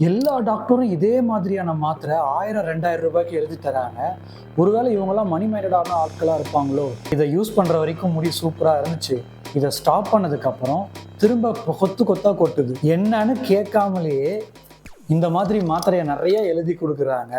எல்லா டாக்டரும் இதே மாதிரியான மாத்திரை 1000-2000 ரூபாய்க்கு எழுதி தராங்க. ஒருவேளை இவங்கெல்லாம் மணி மைண்டடான ஆட்களாக இருப்பாங்களோ? இதை யூஸ் பண்ணுற வரைக்கும் முடி சூப்பராக இருந்துச்சு. இதை ஸ்டாப் பண்ணதுக்கப்புறம் திரும்ப கொத்து கொத்தாக கொட்டுது. என்னன்னு கேட்காமலேயே இந்த மாதிரி மாத்திரையை நிறைய எழுதி கொடுக்குறாங்க.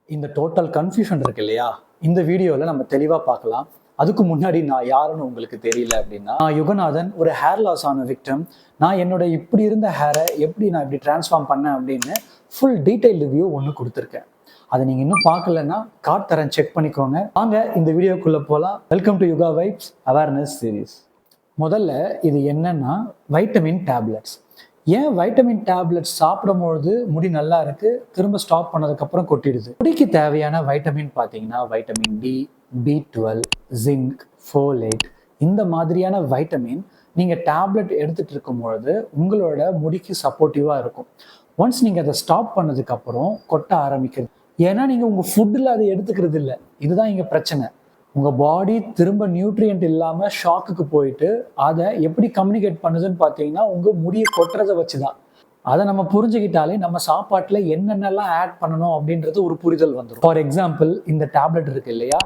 இந்த டோட்டல் கன்ஃபியூஷன் இருக்கு இல்லையா? இந்த வீடியோவில் நம்ம தெளிவாக பார்க்கலாம். அதுக்கு முன்னாடி நான் யாருன்னு உங்களுக்கு தெரியல அப்படின்னா, நான் யுகநாதன், ஒரு ஹேர் லாஸ் ஆன விக்டம். நான் என்னோட இப்படி இருந்த ஹேரை எப்படி நான் இப்படி டிரான்ஸ்ஃபார்ம் பண்ணேன் அப்படின்னு ஃபுல் டீட்டெயில் ரிவ்யூ ஒன்று கொடுத்துருக்கேன். அதை நீங்கள் இன்னும் பார்க்கலன்னா கார்ட் தரேன், செக் பண்ணிக்கோங்க. வாங்க இந்த வீடியோக்குள்ளே போகலாம். Welcome to Yuga vibes awareness series. முதல்ல இது என்னன்னா வைட்டமின் டேப்லெட்ஸ். ஏன் வைட்டமின் டேப்லெட்ஸ் சாப்பிடும்பொழுது முடி நல்லா இருக்கு, திரும்ப ஸ்டாப் பண்ணதுக்கப்புறம் கொட்டிடுது? முடிக்கு தேவையான வைட்டமின் பார்த்தீங்கன்னா vitamin D, B12, zinc, folate, இந்த மாதிரியான வைட்டமின் நீங்கள் டேப்லெட் எடுத்துகிட்டு இருக்கும் பொழுது உங்களோட முடிக்கு சப்போர்ட்டிவாக இருக்கும். ஒன்ஸ் நீங்கள் அதை ஸ்டாப் பண்ணதுக்கப்புறம் கொட்ட ஆரம்பிக்கிறது. ஏன்னா நீங்கள் உங்கள் ஃபுட்டில் அதை எடுத்துக்கிறது இல்லை. இதுதான் இங்கே பிரச்சனை. உங்கள் பாடி திரும்ப நியூட்ரியன்ட் இல்லாமல் ஷாக்குக்கு போயிட்டு அதை எப்படி கம்யூனிகேட் பண்ணுதுன்னு பார்த்தீங்கன்னா உங்கள் முடியை கொட்டுறதை வச்சு தான். அதை நம்ம புரிஞ்சுக்கிட்டாலே நம்ம சாப்பாட்டில் என்னென்னலாம் ஆட் பண்ணணும் அப்படின்றது ஒரு புரிதல் வந்துடும். ஃபார் எக்ஸாம்பிள், இந்த டேப்லெட் இருக்கு இல்லையா,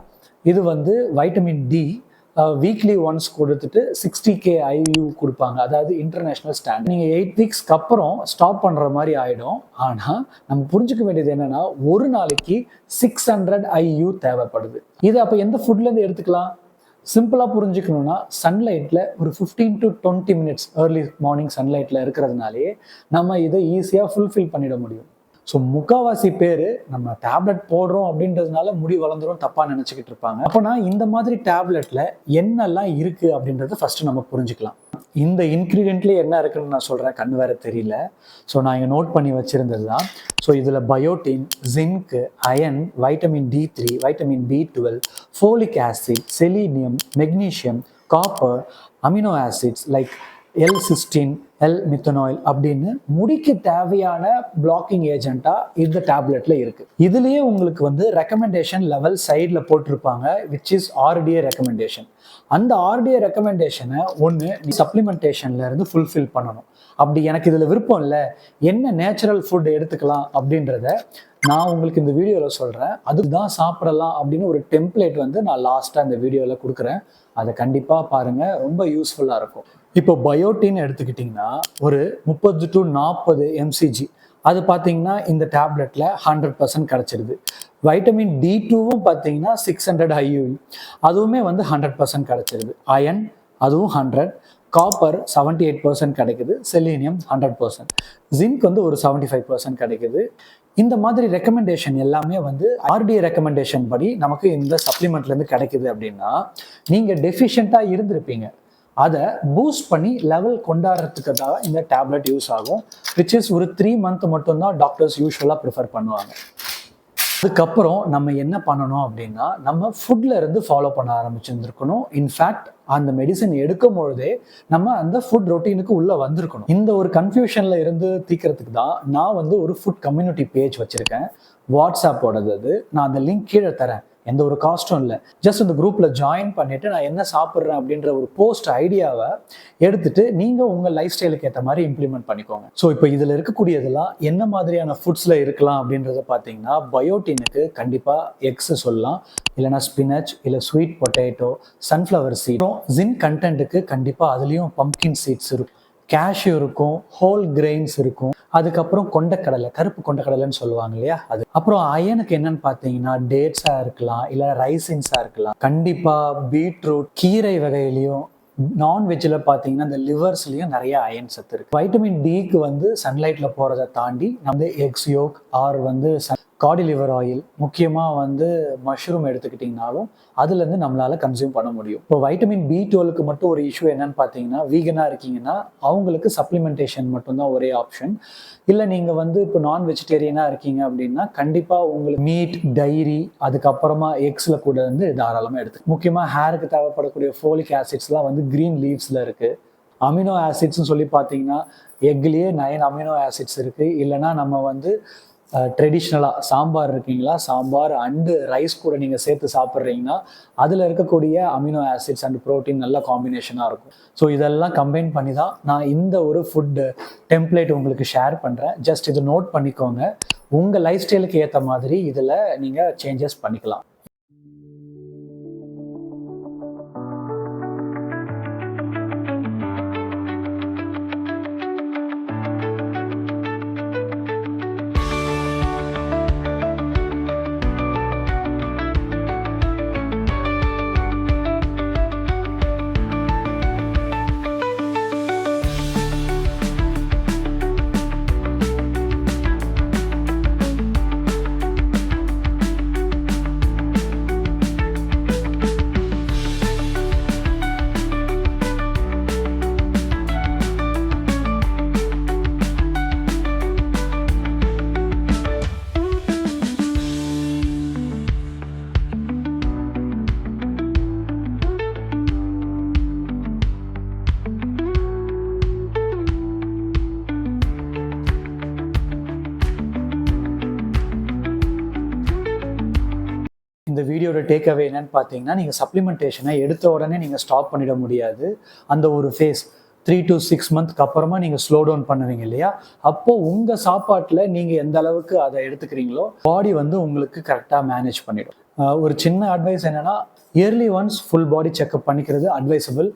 இது வந்து வைட்டமின் டி வீக்லி ஒன்ஸ் கொடுத்துட்டு 60K IU கொடுப்பாங்க. அதாவது இன்டர்நேஷ்னல் ஸ்டாண்ட். நீங்கள் 8 வீக்ஸ்க்கு அப்புறம் ஸ்டாப் பண்ணுற மாதிரி ஆகிடும். ஆனால் நம்ம புரிஞ்சுக்க வேண்டியது என்னென்னா, ஒரு நாளைக்கு 600 IU தேவைப்படுது. இது அப்போ எந்த ஃபுட்லேருந்து எடுத்துக்கலாம்? சிம்பிளாக புரிஞ்சுக்கணுன்னா, சன்லைட்டில் ஒரு 15 to 20 minutes ஏர்லி மார்னிங் சன்லைட்டில் இருக்கிறதுனாலே நம்ம இதை ஈஸியாக ஃபுல்ஃபில் பண்ணிட முடியும். ஸோ முக்கால்வாசி பேர் நம்ம டேப்லெட் போடுறோம் அப்படின்றதுனால முடி வளர்ந்துரும் தப்பாக நினச்சிக்கிட்டு இருப்பாங்க. அப்போனா இந்த மாதிரி டேப்லெட்டில் என்னெல்லாம் இருக்குது அப்படின்றத ஃபஸ்ட்டு நம்ம புரிஞ்சுக்கலாம். இந்த இன்க்ரீடியன்ட்லேயே என்ன இருக்குன்னு நான் சொல்கிறேன், கண் வேறு தெரியல. ஸோ நான் இங்கே நோட் பண்ணி வச்சுருந்தது தான். ஸோ இதில் biotin, zinc, iron, vitamin D3, vitamin B12, folic acid, selenium, magnesium, copper, amino acids like L-சிஸ்டின், L-மித்தனாயில் அப்படின்னு முடிக்கு தேவையான பிளாக்கிங் ஏஜென்ட்டாக இந்த டேப்லெட்டில் இருக்குது. இதுலேயே உங்களுக்கு வந்து ரெக்கமெண்டேஷன் லெவல் சைடில் போட்டிருப்பாங்க, விச் இஸ் RDA ரெக்கமெண்டேஷன். அந்த RDA ரெக்கமெண்டேஷனை ஒன்று நீ சப்ளிமெண்டேஷன்ல இருந்து ஃபுல்ஃபில் பண்ணணும். அப்படி எனக்கு இதில் விருப்பம் இல்லை, என்ன நேச்சுரல் ஃபுட் எடுத்துக்கலாம் அப்படின்றத நான் உங்களுக்கு இந்த வீடியோவில் சொல்கிறேன். அதுதான் சாப்பிடலாம் அப்படின்னு ஒரு டெம்ப்ளேட் வந்து நான் லாஸ்ட்டாக இந்த வீடியோவில் கொடுக்குறேன். அதை கண்டிப்பாக பாருங்கள், ரொம்ப யூஸ்ஃபுல்லாக இருக்கும். இப்போ பயோட்டின் எடுத்துக்கிட்டிங்கன்னா ஒரு 30 to 40 mcg. அது பார்த்தீங்கன்னா இந்த டேப்லெட்டில் 100% கிடச்சிடுது. வைட்டமின் D2வும் பார்த்தீங்கன்னா 600 IU, அதுவுமே வந்து 100% கிடச்சிடுது. அயன் அதுவும் 100, காப்பர் 78% கிடைக்குது, செலீனியம் 100%, ஜிங்க் வந்து ஒரு 75% கிடைக்குது. இந்த மாதிரி ரெக்கமெண்டேஷன் எல்லாமே வந்து RDA ரெக்கமெண்டேஷன் படி நமக்கு இந்த சப்ளிமெண்ட்லேருந்து கிடைக்குது. அப்படின்னா நீங்கள் டெஃபிஷியண்ட்டாக இருந்திருப்பீங்க, அதை பூஸ்ட் பண்ணி லெவல் கொண்டாடுறதுக்கு தான் இந்த டேப்லெட் யூஸ் ஆகும். விச் இஸ் ஒரு 3 month மட்டும்தான் டாக்டர்ஸ் யூஸ்வலாக ப்ரிஃபர் பண்ணுவாங்க. அதுக்கப்புறம் நம்ம என்ன பண்ணணும் அப்படின்னா, நம்ம ஃபுட்ல இருந்து ஃபாலோ பண்ண ஆரம்பிச்சிருந்துருக்கணும். இன்ஃபேக்ட் அந்த மெடிசன் எடுக்கும் பொழுதே நம்ம அந்த ஃபுட் ரொட்டீனுக்கு உள்ள வந்திருக்கணும். இந்த ஒரு கன்ஃபியூஷன்ல இருந்து தீர்க்கறதுக்கு தான் நான் வந்து ஒரு ஃபுட் கம்யூனிட்டி பேஜ் வச்சிருக்கேன், வாட்ஸ்அப்போடது. அது நான் அந்த லிங்க் கீழே தரேன், எந்த ஒரு காஸ்ட்டும் இல்லை. ஜஸ்ட் இந்த குரூப்பில் ஜாயின் பண்ணிவிட்டு நான் என்ன சாப்பிட்றேன் அப்படின்ற ஒரு போஸ்ட் ஐடியாவை எடுத்துகிட்டு நீங்கள் உங்கள் லைஃப் ஸ்டைலுக்கு ஏற்ற மாதிரி இம்ப்ளிமெண்ட் பண்ணிக்கோங்க. ஸோ இப்போ இதில் இருக்கக்கூடியதெல்லாம் என்ன மாதிரியான ஃபுட்ஸில் இருக்கலாம் அப்படின்றத பார்த்தீங்கன்னா, பயோட்டினுக்கு கண்டிப்பாக எக்ஸ் சொல்லலாம், இல்லைனா ஸ்பினச், இல்லை sweet potato, sunflower seed. Zinc கண்டென்ட்டுக்கு கண்டிப்பாக அதுலேயும் பம்ப்கின் சீட்ஸ் இருக்கும், கேஷ்யூ இருக்கும், ஹோல் கிரெயின்ஸ் இருக்கும். அதுக்கப்புறம் கொண்டக்கடலை, கருப்பு கொண்டக்கடலைன்னு சொல்லுவாங்க இல்லையா, அது. அப்புறம் அயனுக்கு என்னன்னு பார்த்தீங்கன்னா டேட்ஸாக இருக்கலாம், இல்லை ரைசின்ஸாக இருக்கலாம். கண்டிப்பாக பீட்ரூட், கீரை வகையிலையும், நான்வெஜ்ஜில் பார்த்தீங்கன்னா இந்த லிவர்ஸ்லையும் நிறைய அயன் சத்து இருக்குது. வைட்டமின் டிக்கு வந்து சன்லைட்டில் போகிறத தாண்டி நம்ம எக்ஸ் யோக் ஆர் வந்து காடி லிவர் ஆயில், முக்கியமாக வந்து மஷ்ரூம் எடுத்துக்கிட்டிங்கனாலும் அதுலேருந்து நம்மளால் கன்சியூம் பண்ண முடியும். இப்போ வைட்டமின் B12க்கு மட்டும் ஒரு இஷ்யூ என்னன்னு பார்த்தீங்கன்னா, வீகனாக இருக்கீங்கன்னா அவங்களுக்கு சப்ளிமெண்டேஷன் மட்டும்தான் ஒரே ஆப்ஷன். இல்லை நீங்கள் வந்து இப்போ நான் வெஜிடேரியனாக இருக்கீங்க அப்படின்னா கண்டிப்பாக உங்களுக்கு மீட், டைரி, அதுக்கப்புறமா எக்ஸில் கூட வந்து தாராளமாக எடுத்து. முக்கியமாக ஹேருக்கு தேவைப்படக்கூடிய ஃபோலிக் ஆசிட்ஸ்லாம் வந்து க்ரீன் லீவ்ஸில் இருக்குது. அமினோ ஆசிட்ஸ்ன்னு சொல்லி பார்த்தீங்கன்னா எக்லேயே 9 அமினோ ஆசிட்ஸ் இருக்குது. இல்லைனா நம்ம வந்து ட்ரெடிஷ்னலாக சாம்பார் இருக்கீங்களா, சாம்பார் அண்டு ரைஸ் கூட நீங்கள் சேர்த்து சாப்பிட்றீங்கன்னா அதில் இருக்கக்கூடிய அமினோ ஆசிட்ஸ் அண்ட் ப்ரோட்டீன் நல்ல காம்பினேஷனாக இருக்கும். ஸோ இதெல்லாம் கம்பைன் பண்ணி தான் நான் இந்த ஒரு ஃபுட் டெம்ப்ளேட் உங்களுக்கு ஷேர் பண்ணுறேன். ஜஸ்ட் இதை நோட் பண்ணிக்கோங்க. உங்கள் லைஃப் ஸ்டைலுக்கு ஏற்ற மாதிரி இதில் நீங்கள் சேஞ்சஸ் பண்ணிக்கலாம். இந்த வீடியோட டேக் அவே என்னன்னு பார்த்தீங்கன்னா, நீங்கள் சப்ளிமெண்டேஷனை எடுத்த உடனே நீங்கள் ஸ்டாப் பண்ணிட முடியாது. அந்த ஒரு ஃபேஸ் 3 to 6 மந்த்க்கு அப்புறமா நீங்கள் ஸ்லோ டவுன் பண்ணுவீங்க இல்லையா, அப்போ உங்கள் சாப்பாட்டில் நீங்கள் எந்த அளவுக்கு அதை எடுத்துக்கிறீங்களோ பாடி வந்து உங்களுக்கு கரெக்டாக மேனேஜ் பண்ணிடும். ஒரு சின்ன அட்வைஸ் என்னன்னா, yearly once full body checkup பண்ணிக்கிறது அட்வைசபிள்.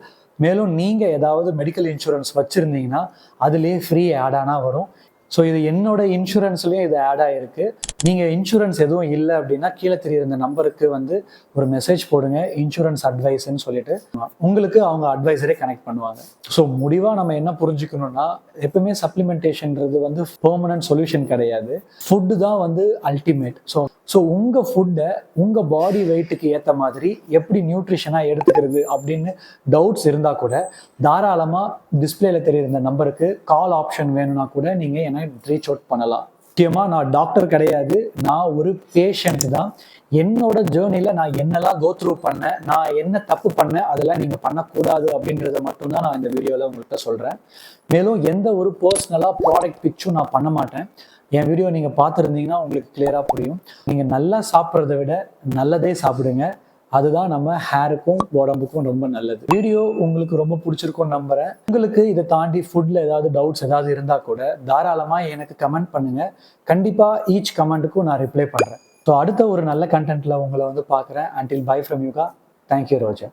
மேலும் நீங்கள் ஏதாவது மெடிக்கல் இன்சூரன்ஸ் வச்சுருந்தீங்கன்னா அதுலேயே ஃப்ரீ ஆட் ஆனால் வரும். ஸோ இது என்னோட இன்சூரன்ஸ்லேயும் இது ஆட் ஆகிருக்கு. நீங்கள் இன்சூரன்ஸ் எதுவும் இல்லை அப்படின்னா கீழே தெரியுற இந்த நம்பருக்கு வந்து ஒரு மெசேஜ் போடுங்க, இன்சூரன்ஸ் அட்வைஸ்ன்னு சொல்லிட்டு உங்களுக்கு அவங்க அட்வைசரே கனெக்ட் பண்ணுவாங்க. ஸோ முடிவாக நம்ம என்ன புரிஞ்சுக்கணும்னா, எப்பவுமே சப்ளிமெண்டேஷன்றது வந்து பெர்மனன்ட் சொல்யூஷன் கிடையாது. ஃபுட்டு தான் வந்து அல்டிமேட். ஸோ உங்கள் ஃபுட்டை உங்கள் பாடி வெயிட்டுக்கு ஏற்ற மாதிரி எப்படி நியூட்ரிஷனாக எடுத்துக்கிறது அப்படின்னு டவுட்ஸ் இருந்தால் கூட தாராளமாக டிஸ்பிளேல தெரியுற இந்த நம்பருக்கு கால் ஆப்ஷன் வேணும்னா கூட நீங்கள் என்னை ரீச் அவுட் பண்ணலாம். முக்கியமாக நான் டாக்டர் கிடையாது, நான் ஒரு பேஷண்ட் தான். என்னோட ஜேர்னியில் நான் என்னெல்லாம் கோ த்ரூ பண்ணேன், நான் என்ன தப்பு பண்ணேன், அதெல்லாம் நீங்கள் பண்ணக்கூடாது அப்படின்றத மட்டும்தான் நான் இந்த வீடியோவில் உங்கள்கிட்ட சொல்கிறேன். மேலும் எந்த ஒரு பர்சனலாக ப்ராடக்ட் பிச்சும் நான் பண்ண மாட்டேன். என் வீடியோ நீங்கள் பார்த்துருந்தீங்கன்னா உங்களுக்கு கிளியராக புரியும். நீங்கள் நல்லா சாப்பிட்றத விட நல்லதே சாப்பிடுங்க. அதுதான் நம்ம ஹேருக்கும் உடம்புக்கும் ரொம்ப நல்லது. வீடியோ உங்களுக்கு ரொம்ப பிடிச்சிருக்கும்னு நம்புறேன். உங்களுக்கு இதை தாண்டி ஃபுட்ல ஏதாவது டவுட்ஸ் ஏதாவது இருந்தால் கூட தாராளமாக எனக்கு கமெண்ட் பண்ணுங்க. கண்டிப்பாக ஈச் கமெண்ட்டுக்கும் நான் ரிப்ளை பண்ணுறேன். ஸோ அடுத்த ஒரு நல்ல கண்டென்ட்ல உங்களை வந்து பார்க்குறேன். Until bye from Yuga. Thank you Roja.